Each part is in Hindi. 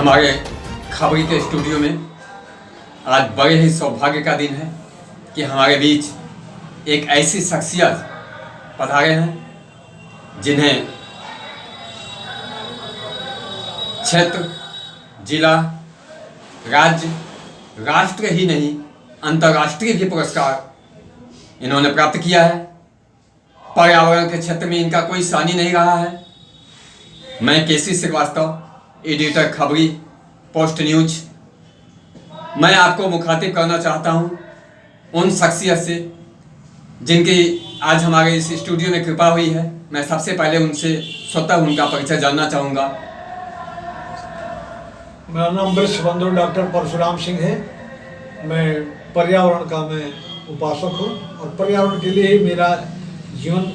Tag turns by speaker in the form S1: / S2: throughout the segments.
S1: हमारे खबरी के स्टूडियो में आज बड़े ही सौभाग्य का दिन है कि हमारे बीच एक ऐसी शख्सियत पधारे हैं जिन्हें क्षेत्र, जिला, राज्य, राष्ट्र ही नहीं अंतर्राष्ट्रीय भी पुरस्कार इन्होंने प्राप्त किया है। पर्यावरण के क्षेत्र में इनका कोई सानी नहीं रहा है। मैं केसी श्रीवास्तव, एडिटर खबरी, पोस्ट न्यूज। मैं आपको मुखातिब करना चाहता हूं उन शख्सियत से जिनकी आज हमारे इस स्टूडियो में कृपा हुई है। मैं सबसे पहले उनसे स्वतः उनका परिचय जानना चाहूँगा।
S2: मेरा नाम वृक्ष बंधु डॉक्टर परशुराम सिंह है। मैं पर्यावरण का उपासक हूँ और पर्यावरण के लिए ही मेरा जीवन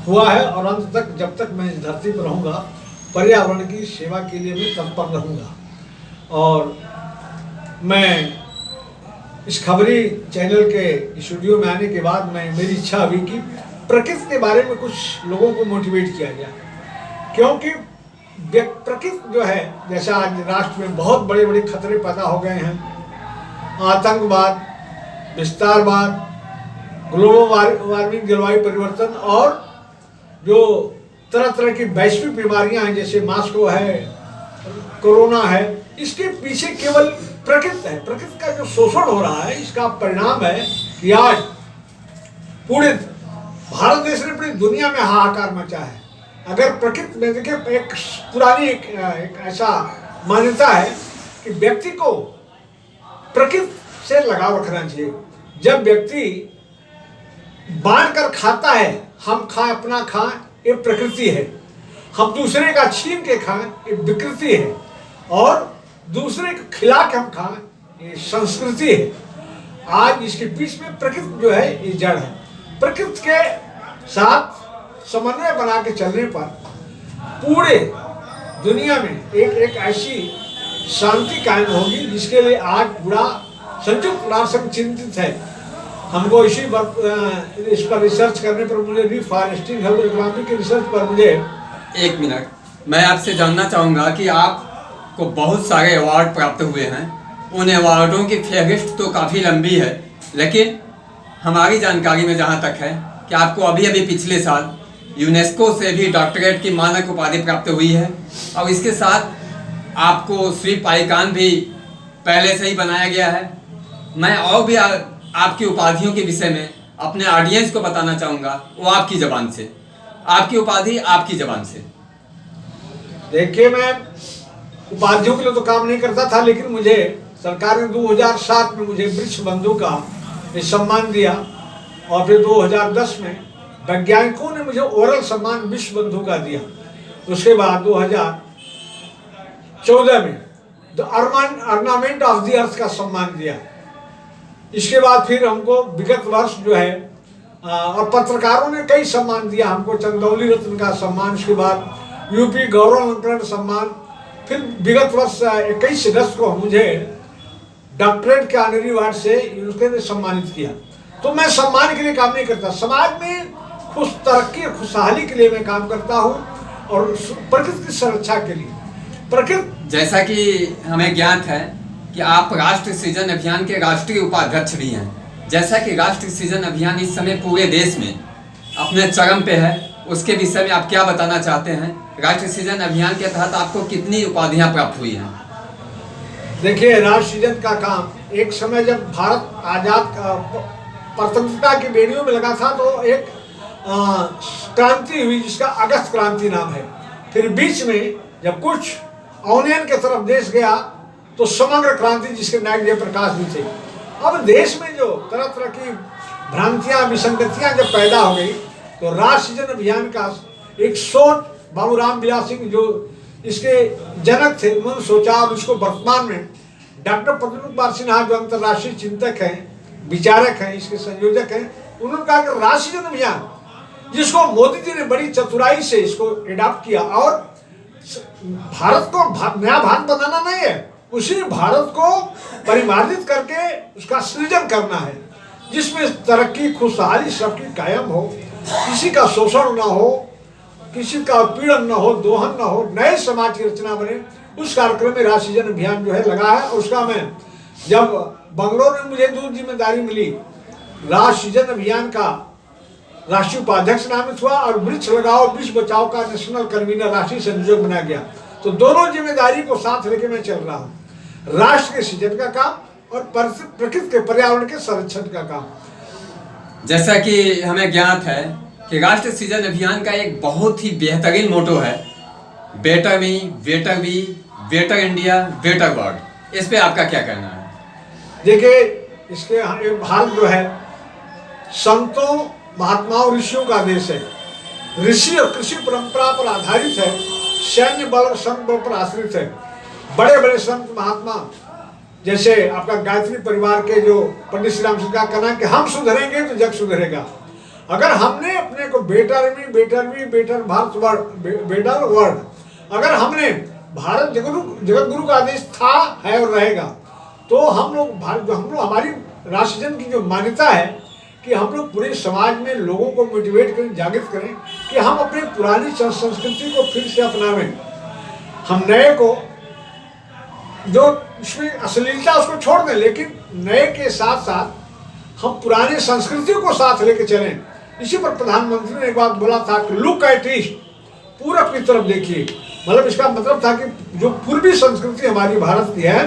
S2: हुआ है और अंत तक जब तक मैं इस धरती पर रहूँगा पर्यावरण की सेवा के लिए मैं तत्पर रहूँगा। और मैं इस खबरी चैनल के स्टूडियो में आने के बाद मेरी इच्छा हुई कि प्रकृति के बारे में कुछ लोगों को मोटिवेट किया गया, क्योंकि प्रकृति जो है, जैसा आज राष्ट्र में बहुत बड़े बड़े खतरे पैदा हो गए हैं, आतंकवाद, विस्तारवाद, ग्लोबल वार्मिंग, जलवायु परिवर्तन और जो तरह तरह की वैश्विक बीमारियां हैं जैसे मास्को है, कोरोना है, इसके पीछे केवल प्रकृति है। प्रकृति का जो शोषण हो रहा है इसका परिणाम है कि आज पूरे भारत देश ने पूरी दुनिया में हाहाकार मचा है। अगर प्रकृति में देखिए, एक पुरानी एक ऐसा मान्यता है कि व्यक्ति को प्रकृति से लगाव रखना चाहिए। जब व्यक्ति बांट कर खाता है, हम खाएं अपना खाएं, ये प्रकृति है। हम दूसरे का छीन के खाएं, ये विकृति है। और दूसरे को खिला के हम खाएं, ये संस्कृति है। आज इसके बीच में प्रकृति जो है ये जड़ है। प्रकृति के साथ समन्वय बना के चलने पर पूरे दुनिया में एक ऐसी शांति कायम होगी जिसके लिए आज पूरा संयुक्त राष्ट्र चिंतित है। हमको इस पर रिसर्च करने पर मुझे रिफॉरेस्टिंग हेल्थ इकोनॉमी के रिसर्च पर मुझे
S1: एक मिनट, मैं आपसे जानना चाहूँगा कि आपको बहुत सारे अवार्ड प्राप्त हुए हैं। उन अवार्डों की फहरिस्त तो काफ़ी लंबी है, लेकिन हमारी जानकारी में जहाँ तक है कि आपको अभी अभी पिछले साल यूनेस्को से भी डॉक्टरेट की मानक उपाधि प्राप्त हुई है और इसके साथ आपको स्वीप आइकॉन भी पहले से ही बनाया गया है। मैं और भी आपकी उपाधियों के विषय में अपने ऑडियंस को बताना चाहूँगा, वो आपकी ज़बान से, आपकी उपाधि आपकी ज़बान से।
S2: देखिए, मैं उपाधियों के लिए तो काम नहीं करता था, लेकिन मुझे सरकार ने 2007 में मुझे वृक्ष बंधु का सम्मान दिया और फिर 2010 में वैज्ञानिकों ने मुझे ओरल सम्मान विश्व बंधु का दिया। उसके बाद 2014 में the ornament of the earth का सम्मान दिया। इसके बाद फिर हमको विगत वर्ष जो है और पत्रकारों ने कई सम्मान दिया हमको, चंदौली रत्न का सम्मान, उसके बाद यूपी गौरव अलंकरण सम्मान, फिर विगत वर्ष 21 अगस्त को मुझे डॉक्टरेट के ऑनरी अवार्ड से यूनेस्को ने सम्मानित किया। तो मैं सम्मान के लिए काम नहीं करता, समाज में तरक्की और खुशहाली के लिए मैं काम करता हूँ और प्रकृति की सुरक्षा के लिए। प्रकृति,
S1: जैसा कि हमें ज्ञात है कि आप राष्ट्रीय सृजन अभियान के राष्ट्रीय उपाध्यक्ष भी हैं। जैसा कि राष्ट्रीय सृजन अभियान इस समय पूरे देश में अपने चरम पे है, उसके विषय में आप क्या बताना चाहते हैं? राष्ट्रीय सृजन अभियान के तहत आपको कितनी उपाधियां प्राप्त हुई हैं?
S2: देखिए, राष्ट्रीय सृजन का काम एक समय जब भारत आजाद स्वतंत्रता की बेड़ियों में लगा था तो एक क्रांति हुई जिसका अगस्त क्रांति नाम है। फिर बीच में जब कुछ अवनयन के तरफ देश गया तो समग्र क्रांति जिसके नायक जयप्रकाश भी थे। अब देश में जो तरह तरह की भ्रांतियां, विसंगतियां जब पैदा हो गई तो राष्ट्रीय सृजन अभियान का एक सोच बाबूराम बिलास सिंह जो इसके जनक थे, उन्होंने सोचा और उसको वर्तमान में डॉक्टर पद्म कुमार सिन्हा जो अंतर्राष्ट्रीय चिंतक हैं, विचारक हैं, इसके संयोजक हैं, उन्होंने कहा कि राष्ट्रीय सृजन अभियान, जिसको मोदी जी ने बड़ी चतुराई से इसको एडॉप्ट किया और भारत को नया भारत बनाना नहीं है, उसी भारत को परिमार्जित करके उसका सृजन करना है जिसमें तरक्की, खुशहाली सबकी कायम हो, किसी का शोषण ना हो, किसी का पीड़न न हो, दोहन न हो, नए समाज की रचना बने, उस कार्यक्रम में राष्ट्रीय सृजन अभियान जो है लगा है। उसका मैं जब बंगलोर में मुझे दूर जिम्मेदारी मिली, राष्ट्रीय सृजन अभियान का राष्ट्रीय उपाध्यक्ष नामित हुआ और वृक्ष लगाओ वृक्ष बचाओ का नेशनल कन्वीनर राष्ट्रीय संयोजक बना गया। तो दोनों जिम्मेदारी को साथ लेके मैं चल रहा हूँ, राष्ट्र के सृजन का काम और प्रकृति के पर्यावरण के संरक्षण का काम।
S1: जैसा कि हमें ज्ञात है कि राष्ट्रीय सृजन अभियान का एक बहुत ही बेहतरीन मोटो है, better me, better we, better India, better world. इस पे आपका क्या कहना है?
S2: देखिए, इसके भारत जो है संतों महात्माओं ऋषियों का देश है। ऋषि और कृषि परंपरा पर आधारित है, सैन्य बल और संत बल पर आश्रित है। बड़े बड़े संत महात्मा जैसे आपका गायत्री परिवार के जो पंडित श्री राम का कहना है कि हम सुधरेंगे तो जग सुधरेगा। अगर हमने अपने को better me, better we, better Bharat world, better world, अगर हमने भारत जगत गुरु का आदेश था, है और रहेगा, तो हम लोग हमारी राष्ट्रजन की जो मान्यता है कि हम लोग पूरे समाज में लोगों को मोटिवेट करें, जागृत करें कि हम अपनी पुरानी संस्कृति को फिर से अपनावें। हम नए को जो उसमें अश्लीलता उसको छोड़ दें, लेकिन नए के साथ साथ हम पुरानी संस्कृति को साथ लेके चलें। इसी पर प्रधानमंत्री ने एक बात बोला था कि लुक एट ईस्ट, पूरब की तरफ देखिए। मतलब इसका मतलब था कि जो पूर्वी संस्कृति हमारी भारत की है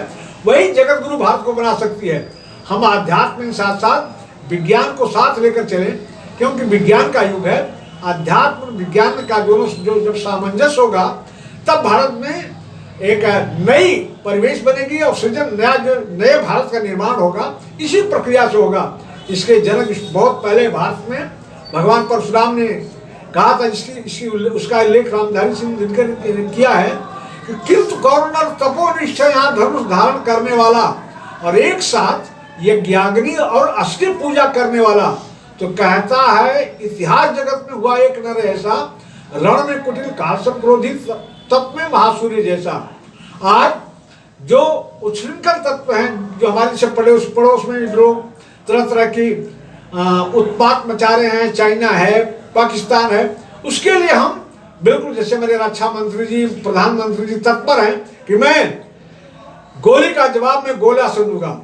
S2: वही जगत गुरु भारत को बना सकती है। हम आध्यात्म के साथ साथ विज्ञान को साथ लेकर चलें, क्योंकि विज्ञान का युग है। अध्यात्म विज्ञान का जो जब सामंजस्य होगा तब भारत में एक नई परिवेश बनेगी और सृजन नए भारत का निर्माण होगा। इसी प्रक्रिया से होगा। इसके जनक बहुत पहले भारत में भगवान परशुराम ने कहा था, उसका उल्लेख रामधारी सिंह दिनकर ने किया है कि किंतु गौरनर तपोनिष्ठ यहाँ धर्म धारण करने वाला और एक साथ यज्ञाग्नि और अष्टि पूजा करने वाला। तो कहता है इतिहास जगत में हुआ एक नर ऐसा, रण में कुटिल काल क्रोधित तप में महासूर्य जैसा। आज जो उच्छृंखल तत्व हैं, जो हमारे से पड़ोस में लोग तरह तरह की उत्पात मचा रहे हैं, चाइना है, पाकिस्तान है, उसके लिए हम बिल्कुल जैसे मेरे रक्षा मंत्री जी, प्रधानमंत्री जी तत्पर हैं कि मैं गोली का जवाब मैं गोला से दूंगा,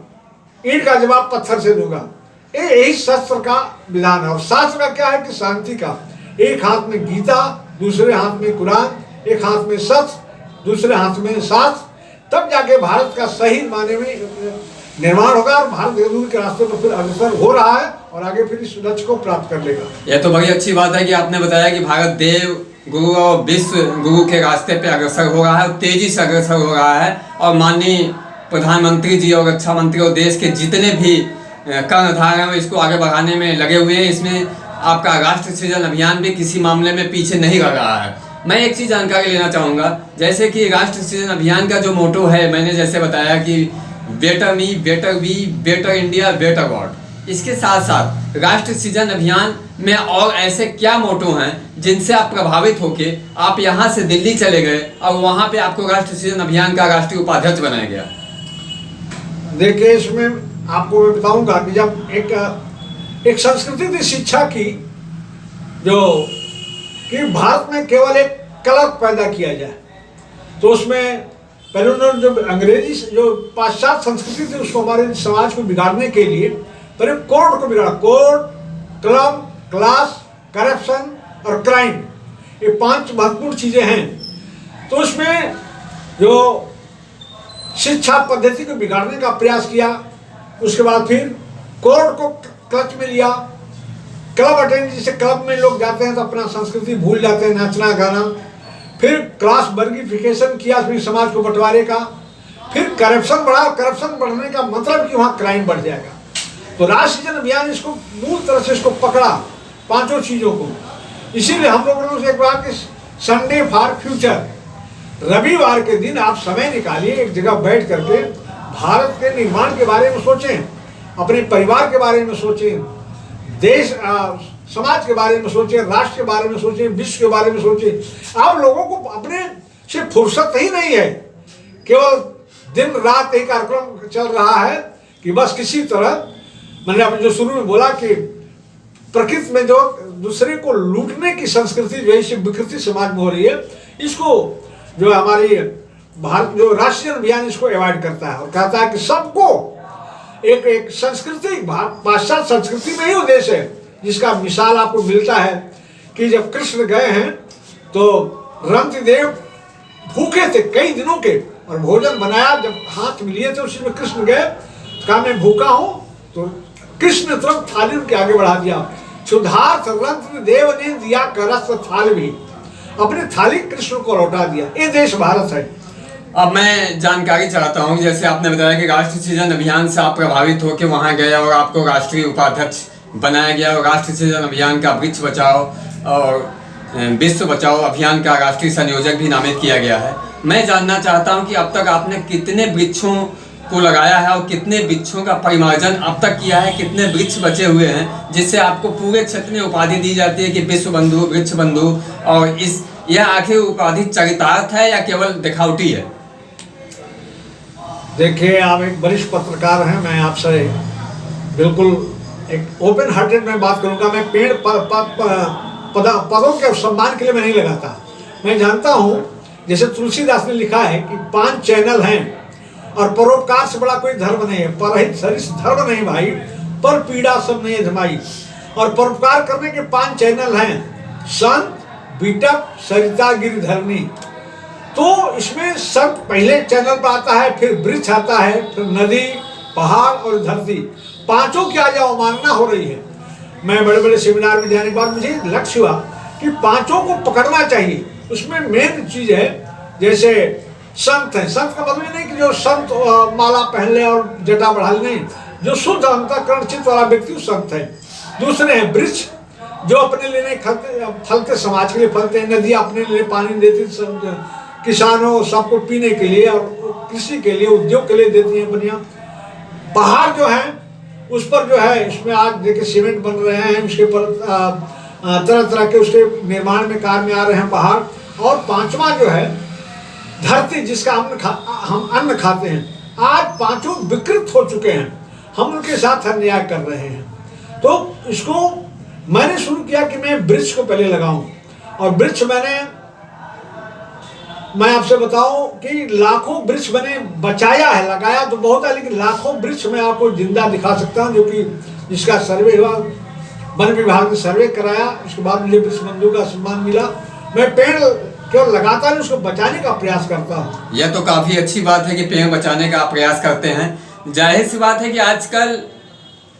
S2: ईंट का जवाब पत्थर से दूंगा। यही शास्त्र का विधान है। और शास्त्र का क्या है कि शांति का, एक हाथ में गीता, दूसरे हाथ में कुरान, एक हाथ में सत्य, दूसरे हाथ में शास्त्र, तब जाके भारत का सही माने में निर्माण होगा और भारत जगत के रास्ते पर फिर अग्रसर हो रहा है और आगे फिर इस लक्ष्य को प्राप्त कर लेगा।
S1: यह तो बड़ी अच्छी बात है कि आपने बताया कि भारत देव गुरु और विश्व गुरु के रास्ते पे अग्रसर हो रहा है, तेजी से अग्रसर हो रहा है। और माननीय प्रधानमंत्री जी और रक्षा मंत्री और देश के जितने भी कर्णधार हैं इसको आगे बढ़ाने में लगे हुए हैं। इसमें आपका राष्ट्रीय सृजन अभियान भी किसी मामले में पीछे नहीं रह रहा है। मैं एक चीज़ जानकारी लेना चाहूँगा, जैसे कि राष्ट्रीय सृजन अभियान का जो मोटो है, मैंने जैसे बताया कि better me, better we, better India, better world. इसके साथ साथ राष्ट्रीय सृजन अभियान में और ऐसे क्या मोटो हैं जिनसे आप प्रभावित होके आप यहाँ से दिल्ली चले गए और वहाँ पे आपको राष्ट्रीय सृजन अभियान का राष्ट्रीय उपाध्यक्ष बनाया गया?
S2: देखिए, इसमें आपको मैं बताऊंगा कि जब एक संस्कृति थी शिक्षा की, जो कि भारत में केवल एक क्लब पैदा किया जाए, तो उसमें पहले उन्होंने जो अंग्रेजी जो पाश्चात्य संस्कृति थी उसको हमारे समाज को बिगाड़ने के लिए पहले कोड को बिगाड़ा। कोड, क्लब, क्लास, करप्शन और क्राइम, ये 5 महत्वपूर्ण चीजें हैं। तो उसमें जो शिक्षा पद्धति को बिगाड़ने का प्रयास किया, उसके बाद फिर कोड को क्लच में लिया। क्लब अटेंड, जैसे क्लब में लोग जाते हैं तो अपना संस्कृति भूल जाते हैं, नाचना गाना। फिर क्लास वर्गीफिकेशन किया उसमें समाज को बंटवारे का। फिर करप्शन बढ़ा, करप्शन बढ़ने का मतलब कि वहाँ क्राइम बढ़ जाएगा। तो राष्ट्रीय सृजन अभियान इसको मूल तरह से इसको पकड़ा, 5 चीज़ों को। इसीलिए हम लोगों ने एक बात कि संडे फॉर फ्यूचर, रविवार के दिन आप समय निकालिए, एक जगह बैठ करके भारत के निर्माण के बारे में सोचें, अपने परिवार के बारे में सोचें, देश समाज के बारे में सोचें, राष्ट्र के बारे में सोचें, विश्व के बारे में सोचें। आप लोगों को अपने से फुर्सत ही नहीं है, केवल दिन रात एक कार्यक्रम चल रहा है कि बस किसी तरह, मैंने आपने जो शुरू में बोला कि प्रकृति में जो दूसरे को लूटने की संस्कृति जो है विकृति समाज में हो रही है, इसको जो हमारी भारत जो राष्ट्रीय अभियान इसको अवॉइड करता है और कहता है कि सबको एक संस्कृति, पाश्चात्य संस्कृति में ही उद्देश्य है, जिसका मिसाल आपको मिलता है कि जब कृष्ण गए हैं तो रंतिदेव भूखे थे कई दिनों के, और भोजन बनाया, जब हाथ मिलिए थे उसी में कृष्ण गए, कहा मैं भूखा हूं, तो कृष्ण ने तुरंत थाली उनके आगे बढ़ा दिया। क्षुधार्थ रंतिदेव ने दिया करस्त थाल भी, अपनी थाली कृष्ण को लौटा दिया। ये देश भारत है।
S1: अब मैं जानकारी चाहता हूँ, जैसे आपने बताया कि राष्ट्रीय सृजन अभियान से आप प्रभावित होकर वहाँ गए और आपको राष्ट्रीय उपाध्यक्ष बनाया गया और राष्ट्रीय सृजन अभियान का वृक्ष बचाओ और विश्व बचाओ अभियान का राष्ट्रीय संयोजक भी नामित किया गया है। मैं जानना चाहता हूँ कि अब तक आपने कितने वृक्षों को लगाया है और कितने वृक्षों का परिमार्जन अब तक किया है, कितने वृक्ष बचे हुए हैं जिससे आपको पूरे क्षेत्र में उपाधि दी जाती है कि विश्व बंधु, वृक्ष बंधु। और यह आखिर उपाधि चरितार्थ है या केवल दिखावटी है?
S2: देखिए, आप एक वरिष्ठ पत्रकार हैं, मैं आपसे बिल्कुल एक ओपन हार्टेड में बात करूंगा। मैं पेड़ पदों के सम्मान के लिए मैं नहीं लगाता। मैं जानता हूं, जैसे तुलसीदास ने लिखा है कि 5 चैनल हैं और परोपकार से बड़ा कोई धर्म नहीं है, परहित सरिस धर्म नहीं भाई, पर पीड़ा सब नहीं जमाई। और परोपकार करने के 5 चैनल हैं, संत, बिटप, सरिता, गिरिधरणी। तो इसमें सब पहले चैनल पर आता है, फिर वृक्ष आता है, फिर नदी, पहाड़ और धरती। पांचों की आज अवमानना हो रही है। मैं बड़े बड़े सेमिनार में जाने के बाद मुझे लक्ष्य हुआ कि पांचों को पकड़ना चाहिए। उसमें मेन चीज है, जैसे संत है, संत का मतलब नहीं कि जो संत माला पहन ले और जटा बढ़ा ले, नहीं, जो शुद्ध अंतःकरण चित्त वाला व्यक्ति संत है। दूसरे हैं वृक्ष, जो अपने लिए नहीं फलते, समाज के लिए फलते हैं। नदी अपने लिए पानी देती, किसानों सबको पीने के लिए और कृषि के लिए, उद्योग के लिए देती है बढ़िया। पहाड़ जो है उस पर जो है, इसमें आज देखिए सीमेंट बन रहे हैं, उसके पर तरह तरह के उसके निर्माण में कार्य में आ रहे हैं पहाड़। और 5वां जो है धरती, जिसका हम अन्न खाते हैं। आज पांचों विकृत हो चुके हैं, हम उनके साथ अन्याय कर रहे हैं। तो इसको मैंने शुरू किया कि मैं वृक्ष को पहले लगाऊं। और वृक्ष मैं आपसे बताऊं कि लाखों वृक्ष मैंने बचाया है, लगाया तो बहुत है, लेकिन लाखों वृक्ष मैं आपको जिंदा दिखा सकता हूं, जो कि जिसका सर्वे हुआ, वन विभाग ने सर्वे कराया, उसके बाद मुझे वृक्ष बंधु का सम्मान मिला। मैं पेड़ केवल लगाता नहीं, उसको बचाने का प्रयास करता हूँ।
S1: यह तो काफ़ी अच्छी बात है कि पेड़ बचाने का प्रयास करते हैं। जाहिर सी बात है कि आजकल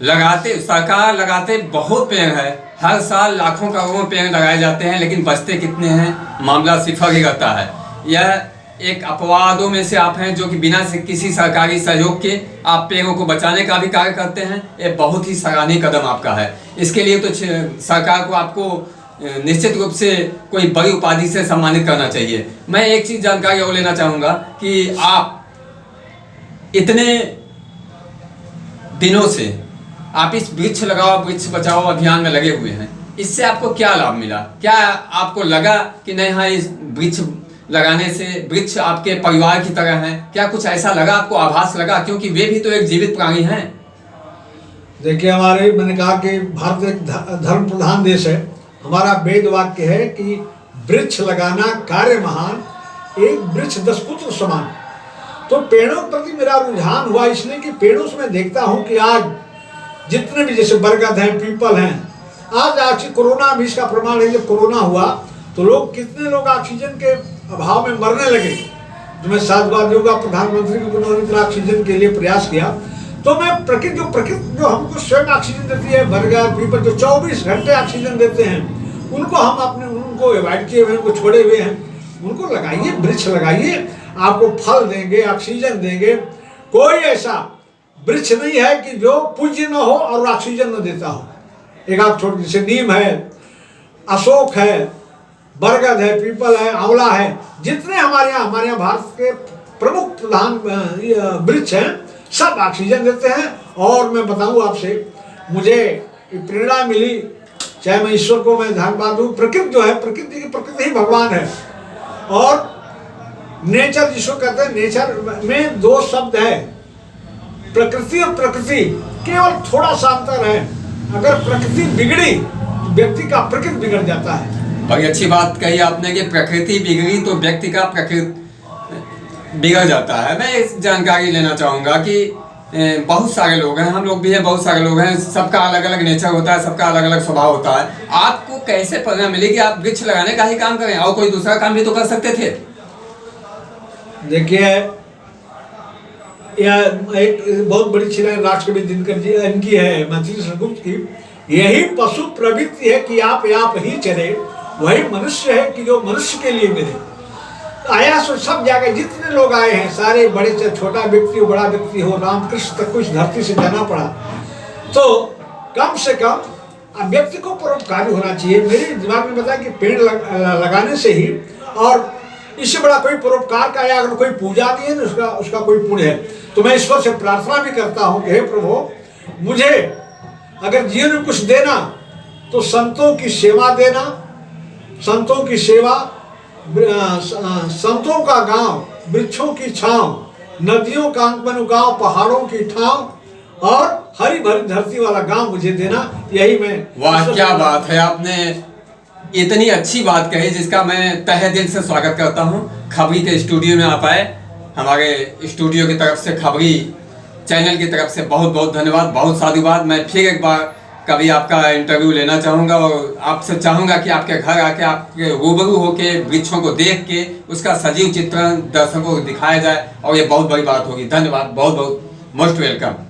S1: सरकार लगाते बहुत पेड़ है, हर साल लाखों करोड़ों पेड़ लगाए जाते हैं, लेकिन बचते कितने हैं, मामला सिफर ही रहता है। यह एक अपवादों में से आप हैं जो कि बिना किसी सरकारी सहयोग के आप पेड़ों को बचाने का भी कार्य करते हैं। ये बहुत ही सराहनीय कदम आपका है। इसके लिए तो सरकार को आपको निश्चित रूप से कोई बड़ी उपाधि से सम्मानित करना चाहिए। मैं एक चीज़ जानकारी और लेना चाहूँगा कि आप इतने दिनों से आप इस वृक्ष लगाओ वृक्ष बचाओ अभियान में लगे हुए हैं, इससे आपको क्या लाभ मिला? क्या आपको लगा कि नहीं, हाँ, इस वृक्ष लगाने से वृक्ष आपके परिवार की तरह हैं? क्या कुछ ऐसा लगा आपको, आभास लगा? क्योंकि वे भी तो एक जीवित प्राणी हैं।
S2: देखिए, मैंने कहा कि भारत एक धर्म प्रधान देश है। हमारा वेद वाक्य है कि वृक्ष लगाना कार्य महान, एक वृक्ष 10 पुत्र समान। तो पेड़ों के प्रति मेरा रुझान हुआ इसलिए कि पेड़ों से मैं देखता हूं कि आज जितने भी, जैसे बरगद हैं, पीपल हैं, आज कोरोना भी इसका प्रमाण है। जब कोरोना हुआ तो कितने लोग ऑक्सीजन के अभाव में मरने लगे। तो मैं साधुवाद दूंगा प्रधानमंत्री को, उन्होंने ऑक्सीजन के लिए प्रयास किया। तो मैं प्रकृति जो हमको स्वयं ऑक्सीजन देती है, बरगद, पीपल जो 24 घंटे ऑक्सीजन देते हैं, उनको हम उनको अवॉइड किए हुए, उनको छोड़े हुए हैं। उनको लगाइए, वृक्ष लगाइए, आपको फल देंगे, ऑक्सीजन देंगे। कोई ऐसा वृक्ष नहीं है कि जो पूज्य न हो और ऑक्सीजन न देता हो। एक आप छोटे, जैसे नीम है, अशोक है, बरगद है, पीपल है, आंवला है, जितने हमारे यहाँ भारत के प्रमुख प्रधान वृक्ष हैं, सब ऑक्सीजन देते हैं। और मैं बताऊँ आपसे, मुझे प्रेरणा मिली, चाहे मैं ईश्वर को मैं धन्यवाद दूँ। प्रकृति जो है, प्रकृति ही भगवान है। और नेचर जिसको कहते हैं, नेचर में 2 शब्द है, प्रकृति और प्रकृति, केवल थोड़ा सा अंतर है। अगर प्रकृति बिगड़ी तो व्यक्ति का प्रकृति बिगड़ जाता है।
S1: बड़ी अच्छी बात कही आपने कि प्रकृति बिगड़ी तो व्यक्ति का प्रकृति बिगड़ जाता है। मैं इस जानकारी लेना चाहूँगा कि बहुत सारे लोग हैं, हम लोग भी हैं, बहुत सारे लोग हैं, सबका अलग अलग नेचर होता है, सबका अलग अलग स्वभाव होता है। आपको कैसे प्रेरणा मिली कि आप वृक्ष लगाने का ही काम करें और कोई दूसरा काम भी तो कर सकते थे?
S2: देखिए, यह एक बहुत बड़ी छिला राष्ट्रकवि दिनकर जी इनकी है, मंत्री चंद्रगुप्त की। यही पशु प्रवृत्ति है कि आप ही चले, वही मनुष्य है कि जो मनुष्य के लिए मिले। आया सो सब जगह जितने लोग आए हैं, सारे बड़े से छोटा व्यक्ति हो, बड़ा व्यक्ति हो, रामकृष्ण तक कुछ धरती से जाना पड़ा। तो कम से कम व्यक्ति को परोपकारी होना चाहिए। मेरे दिमाग में बताया कि पेड़ लगाने से ही, और इससे बड़ा कोई परोपकार का या अगर कोई पूजा भी है ना, उसका कोई पुण्य है। तो मैं ईश्वर से प्रार्थना भी करता हूँ कि हे प्रभु, मुझे अगर जीवन में कुछ देना तो संतों की सेवा देना, संतों की सेवा, संतों का गांव, वृक्षों की छांव, नदियों का अंकमनु गांव, पहाड़ों की ठाव और हरी भरी धरती वाला गांव मुझे देना। यही मैं।
S1: वाह, क्या बात है, आपने इतनी अच्छी बात कही जिसका मैं तहे दिल से स्वागत करता हूँ। खबरी के स्टूडियो में आप आए, हमारे स्टूडियो की तरफ से, खबरी चैनल की तरफ से बहुत बहुत धन्यवाद, बहुत साधुवाद। मैं फिर एक बार कभी आपका इंटरव्यू लेना चाहूँगा और आपसे चाहूँगा कि आपके घर आके आपके रूबरू होके वृक्षों को देख के उसका सजीव चित्रण दर्शकों को दिखाया जाए, और ये बहुत बड़ी बात होगी। धन्यवाद, बहुत बहुत, मोस्ट वेलकम।